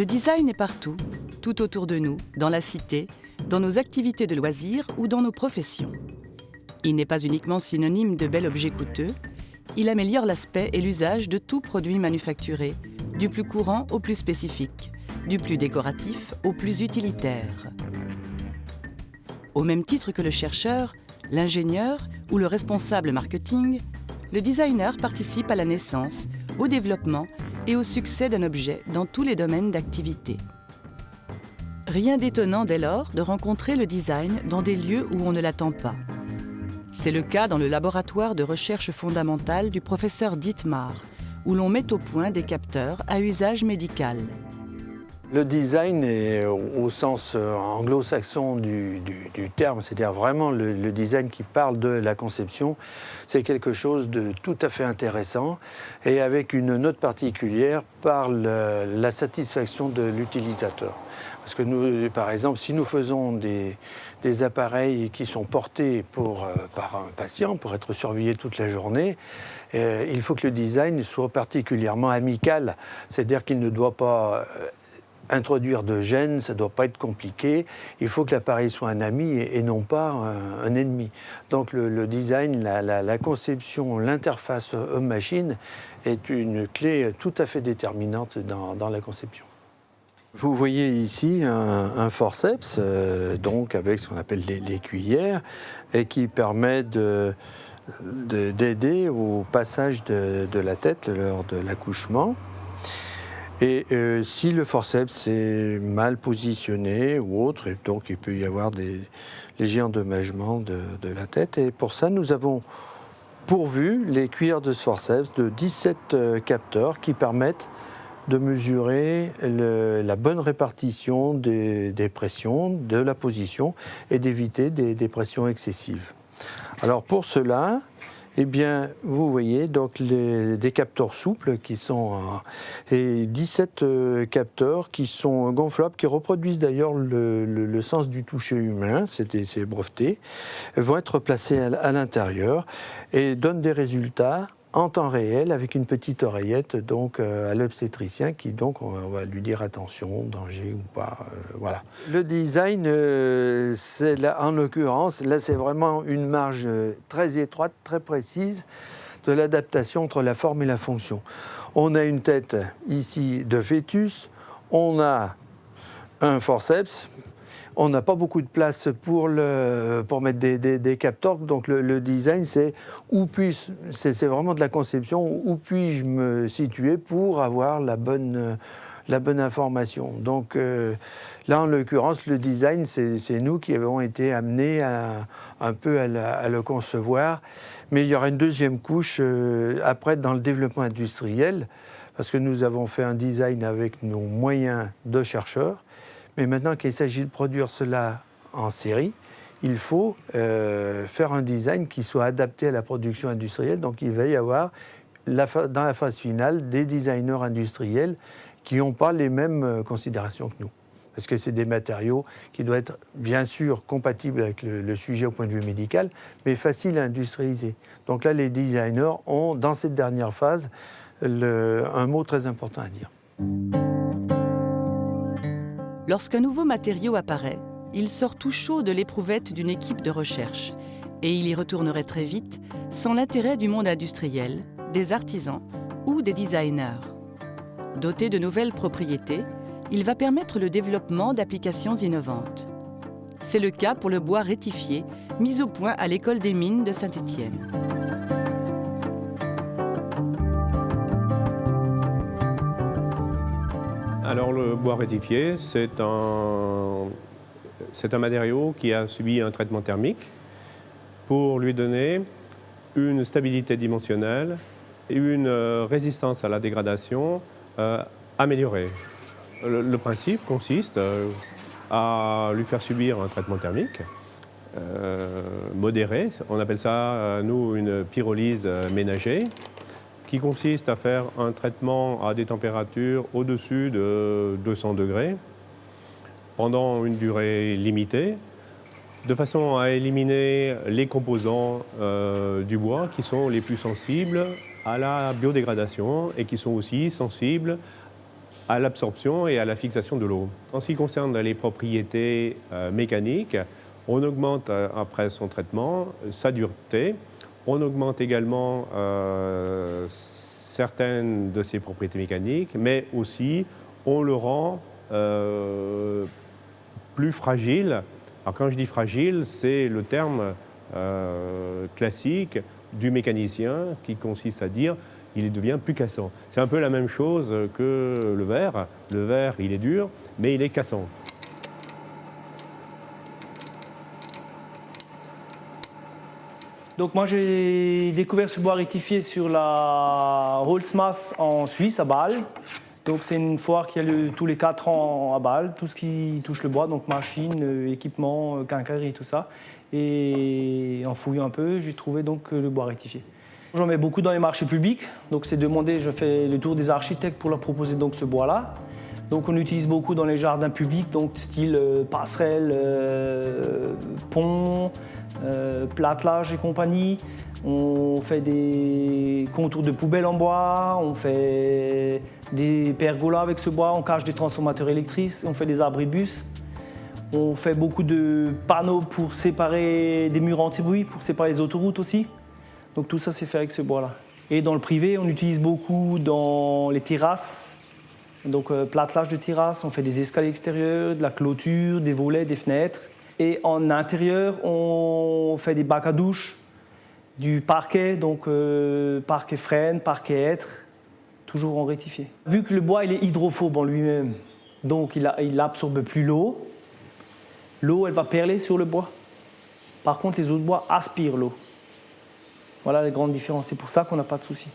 Le design est partout, tout autour de nous, dans la cité, dans nos activités de loisirs ou dans nos professions. Il n'est pas uniquement synonyme de bel objet coûteux, il améliore l'aspect et l'usage de tout produit manufacturé, du plus courant au plus spécifique, du plus décoratif au plus utilitaire. Au même titre que le chercheur, l'ingénieur ou le responsable marketing, le designer participe à la naissance, au développement et au succès d'un objet dans tous les domaines d'activité. Rien d'étonnant dès lors de rencontrer le design dans des lieux où on ne l'attend pas. C'est le cas dans le laboratoire de recherche fondamentale du professeur Dietmar, où l'on met au point des capteurs à usage médical. Le design est au sens anglo-saxon du terme, c'est-à-dire vraiment le design qui parle de la conception, c'est quelque chose de tout à fait intéressant et avec une note particulière par la satisfaction de l'utilisateur. Parce que nous, par exemple, si nous faisons des appareils qui sont portés par un patient pour être surveillés toute la journée, il faut que le design soit particulièrement amical, c'est-à-dire qu'il ne doit pas introduire de gêne, ça ne doit pas être compliqué. Il faut que l'appareil soit un ami et non pas un ennemi. Donc le design, la conception, l'interface homme-machine est une clé tout à fait déterminante dans la conception. Vous voyez ici un forceps, donc avec ce qu'on appelle les cuillères, et qui permet d'aider au passage de la tête lors de l'accouchement. Et si le forceps est mal positionné ou autre, et donc il peut y avoir des légers endommagements de la tête. Et pour ça, nous avons pourvu les cuillères de ce forceps de 17 capteurs qui permettent de mesurer la bonne répartition des pressions, de la position et d'éviter des pressions excessives. Alors pour cela, eh bien, vous voyez donc des capteurs souples qui sont et 17 capteurs qui sont gonflables, qui reproduisent d'ailleurs le sens du toucher humain, c'est breveté, vont être placés à l'intérieur et donnent des résultats en temps réel avec une petite oreillette donc à l'obstétricien qui donc on va lui dire attention, danger ou pas, voilà. Le design, c'est là, en l'occurrence, là c'est vraiment une marge très étroite, très précise de l'adaptation entre la forme et la fonction. On a une tête ici de fœtus, on a un forceps. On n'a pas beaucoup de place pour mettre des capteurs, donc le design, c'est vraiment de la conception, où puis-je me situer pour avoir la bonne information. Donc là, en l'occurrence, le design, c'est nous qui avons été amenés un peu à le concevoir, mais il y aura une deuxième couche après dans le développement industriel, parce que nous avons fait un design avec nos moyens de chercheurs. Mais maintenant qu'il s'agit de produire cela en série, il faut faire un design qui soit adapté à la production industrielle. Donc il va y avoir, dans la phase finale, des designers industriels qui n'ont pas les mêmes considérations que nous. Parce que c'est des matériaux qui doivent être, bien sûr, compatibles avec le sujet au point de vue médical, mais faciles à industrialiser. Donc là, les designers ont, dans cette dernière phase, un mot très important à dire. Lorsqu'un nouveau matériau apparaît, il sort tout chaud de l'éprouvette d'une équipe de recherche et il y retournerait très vite sans l'intérêt du monde industriel, des artisans ou des designers. Doté de nouvelles propriétés, il va permettre le développement d'applications innovantes. C'est le cas pour le bois rétifié, mis au point à l'école des mines de Saint-Étienne. Alors le bois rétifié, c'est un matériau qui a subi un traitement thermique pour lui donner une stabilité dimensionnelle et une résistance à la dégradation améliorée. Le principe consiste à lui faire subir un traitement thermique modéré. On appelle ça, nous, une pyrolyse ménagée, qui consiste à faire un traitement à des températures au-dessus de 200 degrés pendant une durée limitée, de façon à éliminer les composants du bois qui sont les plus sensibles à la biodégradation et qui sont aussi sensibles à l'absorption et à la fixation de l'eau. En ce qui concerne les propriétés mécaniques, on augmente après son traitement sa dureté, on augmente également certaines de ses propriétés mécaniques, mais aussi on le rend plus fragile. Alors quand je dis fragile, c'est le terme classique du mécanicien qui consiste à dire il devient plus cassant. C'est un peu la même chose que le verre. Le verre, il est dur, mais il est cassant. Donc moi j'ai découvert ce bois rectifié sur la Holzmasse en Suisse, à Bâle. Donc c'est une foire qui a lieu tous les 4 ans à Bâle, tout ce qui touche le bois, donc machines, équipements, quincaillerie et tout ça. Et en fouillant un peu, j'ai trouvé donc le bois rectifié. J'en mets beaucoup dans les marchés publics, donc c'est demandé, je fais le tour des architectes pour leur proposer donc ce bois-là. Donc on utilise beaucoup dans les jardins publics, donc style passerelle, pont, platelage et compagnie. On fait des contours de poubelles en bois, on fait des pergolas avec ce bois, on cache des transformateurs électriques, on fait des abribus. On fait beaucoup de panneaux pour séparer des murs anti-bruit, pour séparer les autoroutes aussi. Donc tout ça c'est fait avec ce bois-là. Et dans le privé, on utilise beaucoup dans les terrasses. Donc platelage de terrasse, on fait des escaliers extérieurs, de la clôture, des volets, des fenêtres. Et en intérieur, on fait des bacs à douche, du parquet, donc parquet frêne, parquet hêtre, toujours en rectifié. Vu que le bois il est hydrophobe en lui-même, donc il absorbe plus l'eau. L'eau, elle va perler sur le bois. Par contre, les autres bois aspirent l'eau. Voilà la grande différence. C'est pour ça qu'on n'a pas de souci.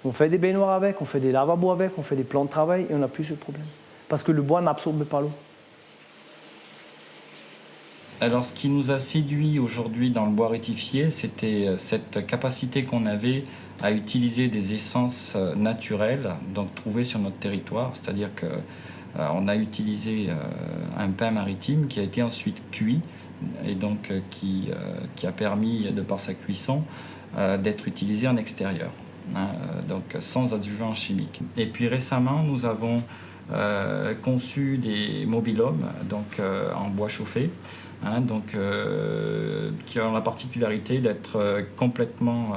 On fait des baignoires avec, on fait des lavabos avec, on fait des plans de travail et on n'a plus ce problème. Parce que le bois n'absorbe pas l'eau. Alors, ce qui nous a séduit aujourd'hui dans le bois rectifié, c'était cette capacité qu'on avait à utiliser des essences naturelles, donc trouvées sur notre territoire. C'est-à-dire qu'on a utilisé un pin maritime qui a été ensuite cuit et donc qui a permis, de par sa cuisson, d'être utilisé en extérieur, donc sans adjuvants chimiques. Et puis récemment, nous avons conçu des mobil-hommes donc en bois chauffé, qui ont la particularité d'être complètement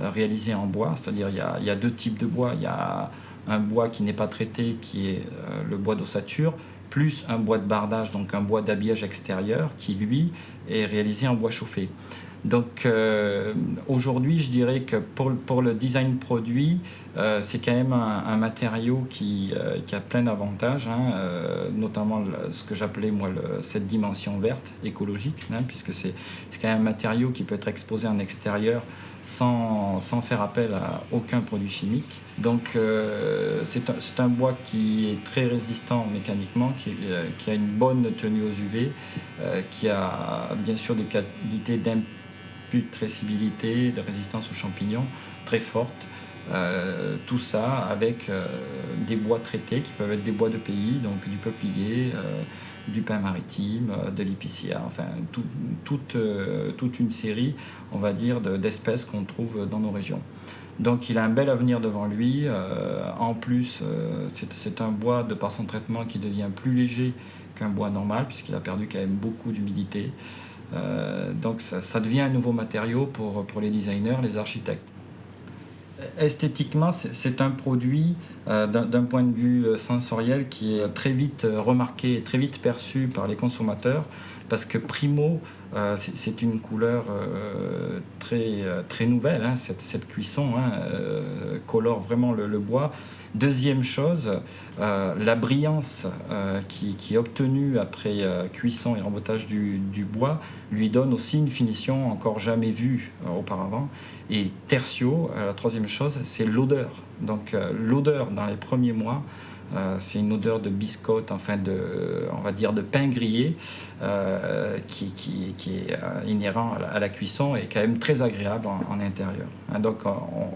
réalisés en bois, c'est-à-dire il y a 2 types de bois. Il y a un bois qui n'est pas traité, qui est le bois d'ossature, plus un bois de bardage, donc un bois d'habillage extérieur, qui lui est réalisé en bois chauffé. Donc aujourd'hui, je dirais que pour le design produit, c'est quand même un matériau qui a plein d'avantages, notamment ce que j'appelais moi cette dimension verte, écologique, puisque c'est quand même un matériau qui peut être exposé en extérieur sans faire appel à aucun produit chimique. Donc c'est un bois qui est très résistant mécaniquement, qui a une bonne tenue aux UV, qui a bien sûr des qualités d'imputrescibilité, de résistance aux champignons très fortes. Tout ça avec des bois traités qui peuvent être des bois de pays, donc du peuplier, du pin maritime, de l'épicéa, enfin toute une série, on va dire, d'espèces qu'on trouve dans nos régions. Donc il a un bel avenir devant lui. En plus, c'est un bois, de par son traitement, qui devient plus léger qu'un bois normal, puisqu'il a perdu quand même beaucoup d'humidité. Donc ça devient un nouveau matériau pour les designers, les architectes. Esthétiquement, c'est un produit d'un point de vue sensoriel qui est très vite remarqué et très vite perçu par les consommateurs, parce que primo, c'est une couleur très nouvelle, cette cuisson colore vraiment le bois. Deuxième chose, la brillance qui est obtenue après cuisson et rembotage du bois lui donne aussi une finition encore jamais vue auparavant. Et tertio, la troisième chose, c'est l'odeur. Donc l'odeur dans les premiers mois, c'est une odeur de biscotte, enfin on va dire de pain grillé, qui est inhérent à la cuisson et quand même très agréable en intérieur. Donc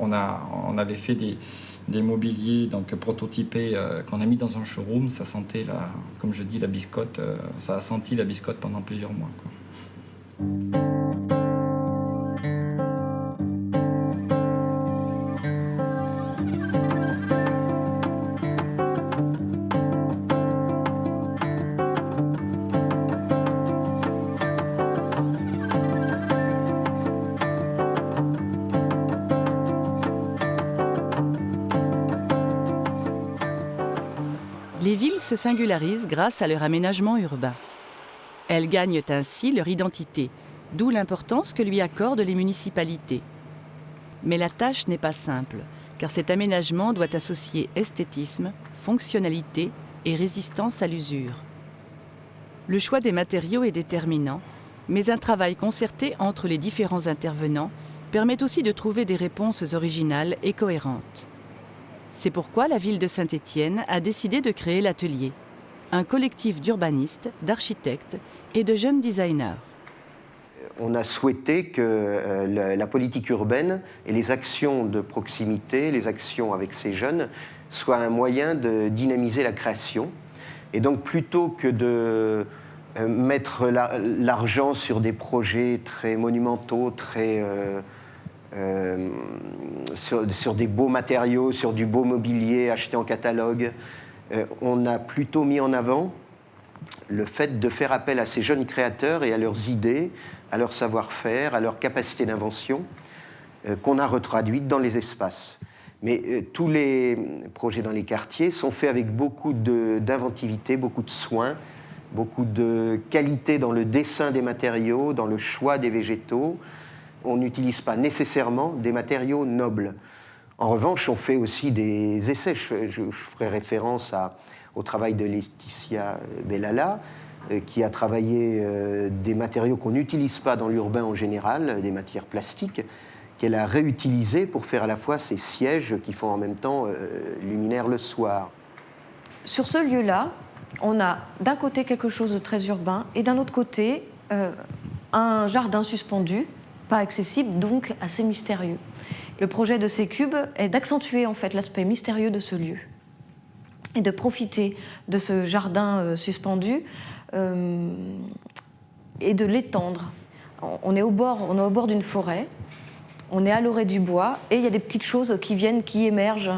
on avait fait des mobiliers donc prototypés qu'on a mis dans un showroom. Ça sentait comme je dis, la biscotte. Ça a senti la biscotte pendant plusieurs mois, quoi. se singularisent grâce à leur aménagement urbain. Elles gagnent ainsi leur identité, d'où l'importance que lui accordent les municipalités. Mais la tâche n'est pas simple, car cet aménagement doit associer esthétisme, fonctionnalité et résistance à l'usure. Le choix des matériaux est déterminant, mais un travail concerté entre les différents intervenants permet aussi de trouver des réponses originales et cohérentes. C'est pourquoi la ville de Saint-Étienne a décidé de créer l'Atelier, un collectif d'urbanistes, d'architectes et de jeunes designers. On a souhaité que la politique urbaine et les actions de proximité, les actions avec ces jeunes, soient un moyen de dynamiser la création. Et donc plutôt que de mettre l'argent sur des projets très monumentaux, sur des beaux matériaux, sur du beau mobilier acheté en catalogue, on a plutôt mis en avant le fait de faire appel à ces jeunes créateurs et à leurs idées, à leur savoir-faire, à leur capacité d'invention, qu'on a retraduites dans les espaces. Mais tous les projets dans les quartiers sont faits avec beaucoup d'inventivité, beaucoup de soin, beaucoup de qualité dans le dessin des matériaux, dans le choix des végétaux. On n'utilise pas nécessairement des matériaux nobles. En revanche, on fait aussi des essais. Je ferai référence au travail de Laetitia Bellala, qui a travaillé des matériaux qu'on n'utilise pas dans l'urbain en général, des matières plastiques, qu'elle a réutilisées pour faire à la fois ces sièges qui font en même temps luminaire le soir. Sur ce lieu-là, on a d'un côté quelque chose de très urbain et d'un autre côté un jardin suspendu, pas accessible, donc assez mystérieux. Le projet de ces cubes est d'accentuer en fait l'aspect mystérieux de ce lieu et de profiter de ce jardin suspendu et de l'étendre. On est au bord d'une forêt, on est à l'orée du bois et il y a des petites choses qui émergent.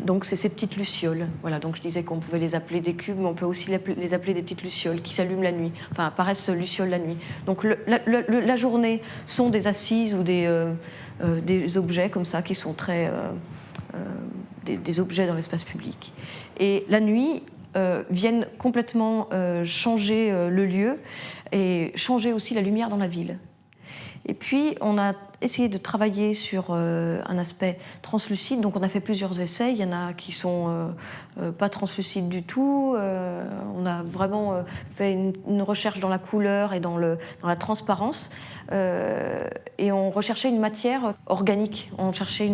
Donc c'est ces petites lucioles. Voilà, donc je disais qu'on pouvait les appeler des cubes, mais on peut aussi les appeler des petites lucioles qui s'allument la nuit, enfin apparaissent lucioles la nuit. Donc la journée sont des assises ou des objets comme ça qui sont très des objets dans l'espace public. Et la nuit viennent complètement changer le lieu et changer aussi la lumière dans la ville. Et puis, on a essayé de travailler sur un aspect translucide. Donc, on a fait plusieurs essais. Il y en a qui sont pas translucides du tout. On a vraiment fait une recherche dans la couleur et dans la transparence. Et on recherchait une matière organique. On cherchait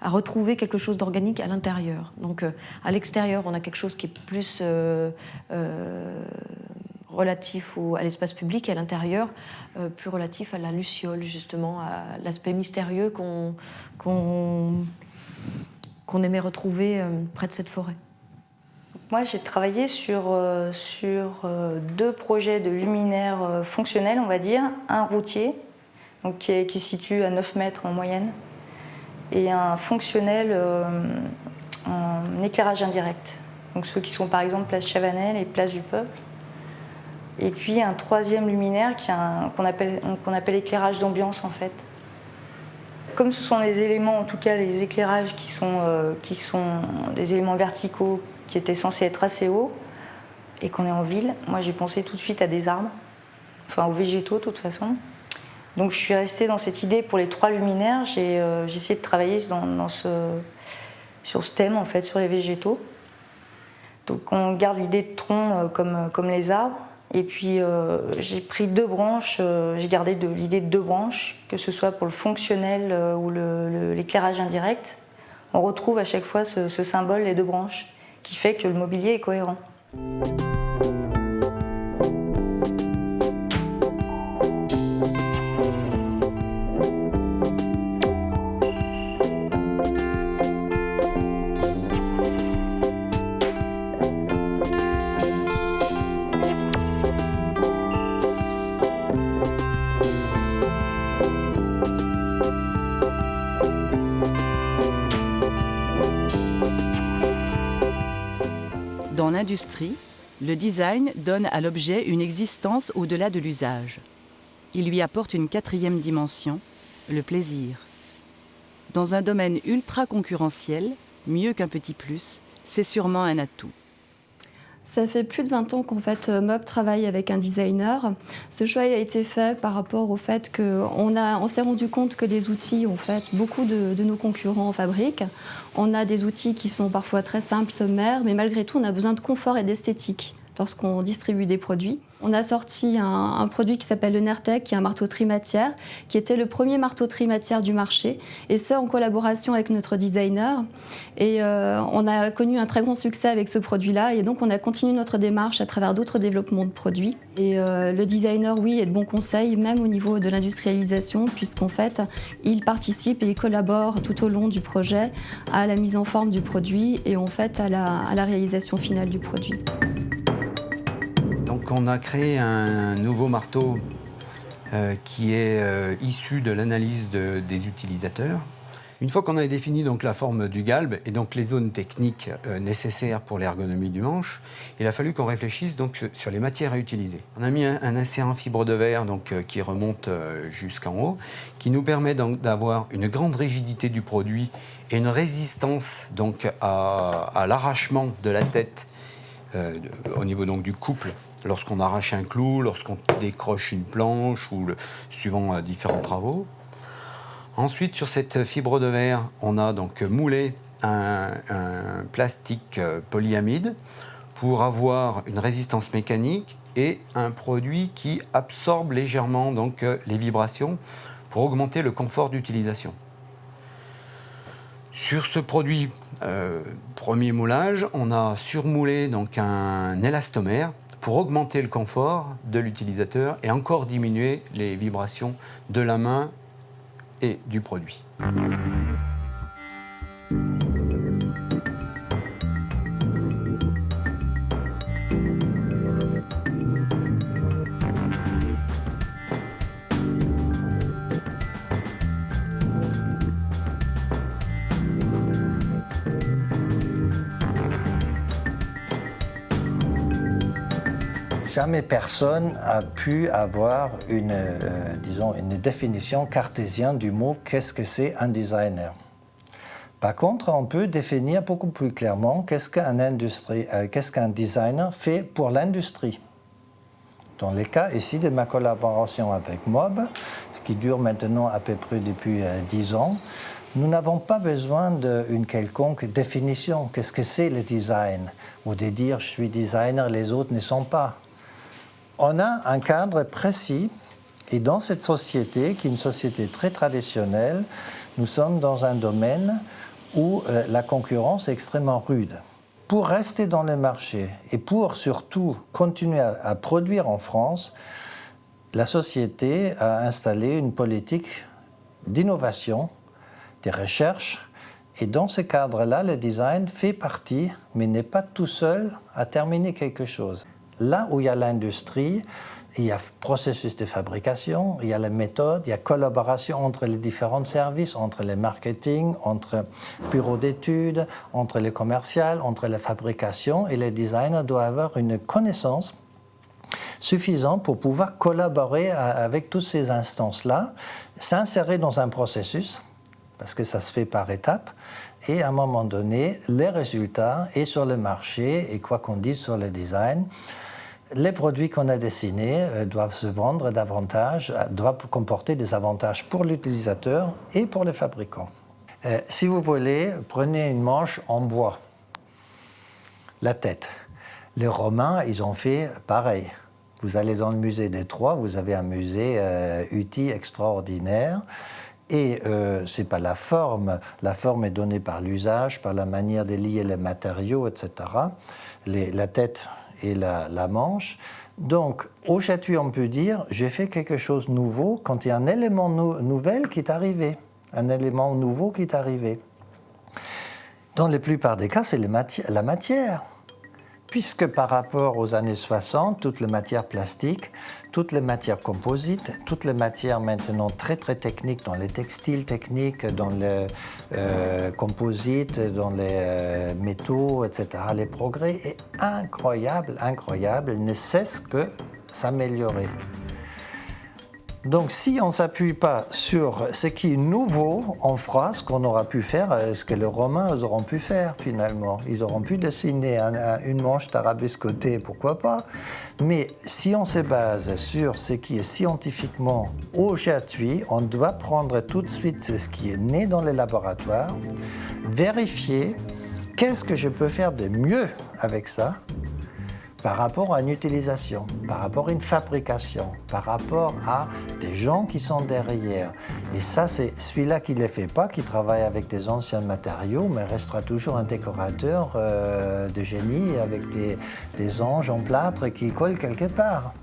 à retrouver quelque chose d'organique à l'intérieur. Donc, à l'extérieur, on a quelque chose qui est plus relatif à l'espace public, et à l'intérieur, plus relatif à la luciole, justement, à l'aspect mystérieux qu'on aimait retrouver près de cette forêt. Moi, j'ai travaillé sur 2 projets de luminaires fonctionnels, on va dire. Un routier, donc qui se situe à 9 mètres en moyenne, et un fonctionnel en éclairage indirect. Donc ceux qui sont par exemple place Chavanel et place du Peuple. Et puis un 3e luminaire qu'on appelle éclairage d'ambiance en fait. Comme ce sont les éléments, en tout cas les éclairages qui sont des éléments verticaux qui étaient censés être assez hauts et qu'on est en ville, moi j'ai pensé tout de suite à des arbres, enfin aux végétaux de toute façon. Donc je suis restée dans cette idée pour les 3 luminaires, j'ai essayé de travailler sur ce thème en fait, sur les végétaux. Donc on garde l'idée de tronc comme les arbres. Et puis j'ai pris 2 branches, j'ai gardé l'idée de 2 branches, que ce soit pour le fonctionnel ou l'éclairage indirect. On retrouve à chaque fois ce symbole, les 2 branches, qui fait que le mobilier est cohérent. Dans l'industrie, le design donne à l'objet une existence au-delà de l'usage. Il lui apporte une 4e dimension, le plaisir. Dans un domaine ultra concurrentiel, mieux qu'un petit plus, c'est sûrement un atout. Ça fait plus de 20 ans qu'en fait Mob travaille avec un designer. Ce choix il a été fait par rapport au fait qu'on s'est rendu compte que les outils, en fait, beaucoup de nos concurrents en fabriquent. On a des outils qui sont parfois très simples, sommaires, mais malgré tout, on a besoin de confort et d'esthétique lorsqu'on distribue des produits. On a sorti un produit qui s'appelle le Nertec, qui est un marteau trimatière, qui était le premier marteau trimatière du marché, et ce, en collaboration avec notre designer. Et on a connu un très grand succès avec ce produit-là, et donc on a continué notre démarche à travers d'autres développements de produits. Et le designer, oui, est de bons conseils, même au niveau de l'industrialisation, puisqu'en fait, il participe et il collabore tout au long du projet à la mise en forme du produit et en fait à la réalisation finale du produit. Donc on a créé un nouveau marteau qui est issu de l'analyse des utilisateurs. Une fois qu'on a défini donc la forme du galbe et donc les zones techniques nécessaires pour l'ergonomie du manche, il a fallu qu'on réfléchisse donc sur les matières à utiliser. On a mis un insert en fibre de verre donc, qui remonte jusqu'en haut, qui nous permet donc d'avoir une grande rigidité du produit et une résistance donc à l'arrachement de la tête au niveau donc du couple. Lorsqu'on arrache un clou, lorsqu'on décroche une planche ou suivant différents travaux. Ensuite, sur cette fibre de verre, on a donc moulé un plastique polyamide pour avoir une résistance mécanique et un produit qui absorbe légèrement donc, les vibrations pour augmenter le confort d'utilisation. Sur ce produit premier moulage, on a surmoulé donc, un élastomère pour augmenter le confort de l'utilisateur et encore diminuer les vibrations de la main et du produit. Jamais personne n'a pu avoir une définition cartésienne du mot « qu'est-ce que c'est un designer ». Par contre, on peut définir beaucoup plus clairement qu'est-ce qu'un designer fait pour l'industrie. Dans le cas ici de ma collaboration avec Mob, qui dure maintenant à peu près depuis 10 ans, nous n'avons pas besoin d'une quelconque définition. Qu'est-ce que c'est le design? Ou de dire « je suis designer, les autres ne sont pas ». On a un cadre précis et dans cette société, qui est une société très traditionnelle, nous sommes dans un domaine où la concurrence est extrêmement rude. Pour rester dans le marché et pour surtout continuer à produire en France, la société a installé une politique d'innovation, de recherche. Et dans ce cadre-là, le design fait partie, mais n'est pas tout seul à terminer quelque chose. Là où il y a l'industrie, il y a processus de fabrication, il y a les méthodes, il y a collaboration entre les différents services, entre le marketing, entre bureaux d'études, entre les commerciales, entre la fabrication. Et le designer doit avoir une connaissance suffisante pour pouvoir collaborer avec toutes ces instances-là, s'insérer dans un processus, parce que ça se fait par étapes, et à un moment donné, les résultats et sur le marché, et quoi qu'on dise sur le design, les produits qu'on a dessinés doivent se vendre davantage, doivent comporter des avantages pour l'utilisateur et pour le fabricant. Si vous voulez, prenez une manche en bois, la tête. Les Romains, ils ont fait pareil. Vous allez dans le musée des Troies, vous avez un musée UTI extraordinaire. Et ce n'est pas la forme est donnée par l'usage, par la manière de lier les matériaux, etc. La tête et la manche. Donc, aujourd'hui, on peut dire, j'ai fait quelque chose de nouveau quand il y a un élément nouvel qui est arrivé. Un élément nouveau qui est arrivé. Dans la plupart des cas, c'est la matière. Puisque par rapport aux années 60, toutes les matières plastiques, toutes les matières composites, toutes les matières maintenant très très techniques, dans les textiles techniques, dans les composites, dans les métaux, etc. Les progrès est incroyable, ne cesse que s'améliorer. Donc si on ne s'appuie pas sur ce qui est nouveau, on fera ce qu'on aura pu faire, ce que les Romains auront pu faire finalement. Ils auront pu dessiner une manche tarabiscotée, pourquoi pas. Mais si on se base sur ce qui est scientifiquement aujourd'hui, on doit prendre tout de suite ce qui est né dans les laboratoires, vérifier qu'est-ce que je peux faire de mieux avec ça par rapport à une utilisation, par rapport à une fabrication, par rapport à des gens qui sont derrière. Et ça, c'est celui-là qui ne le fait pas, qui travaille avec des anciens matériaux, mais restera toujours un décorateur de génie avec des anges en plâtre qui collent quelque part.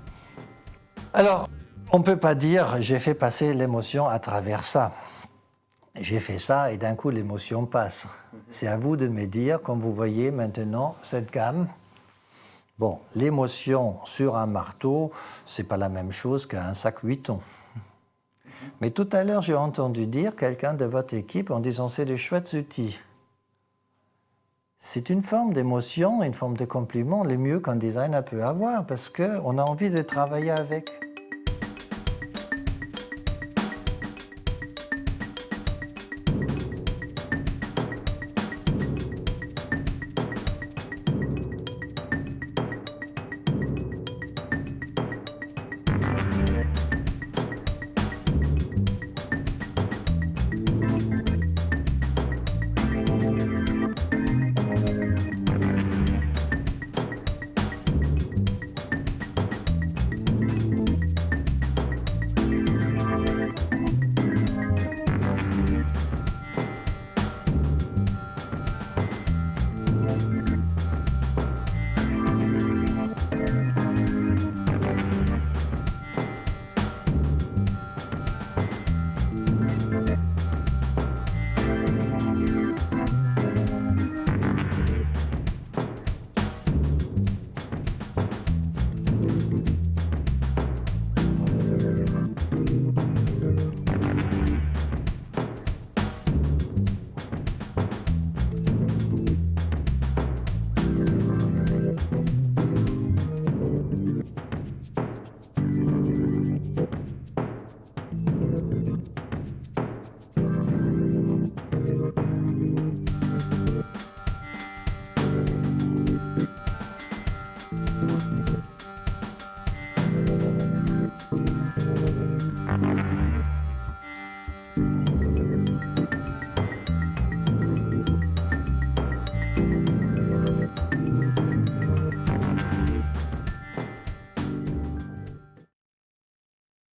Alors, on ne peut pas dire « j'ai fait passer l'émotion à travers ça ». J'ai fait ça et d'un coup l'émotion passe. C'est à vous de me dire, comme vous voyez maintenant, cette gamme. Bon, l'émotion sur un marteau, c'est pas la même chose qu'un sac 8 tons. Mais tout à l'heure, j'ai entendu dire quelqu'un de votre équipe en disant c'est des chouettes outils. C'est une forme d'émotion, une forme de compliment, le mieux qu'un designer peut avoir, parce qu'on a envie de travailler avec.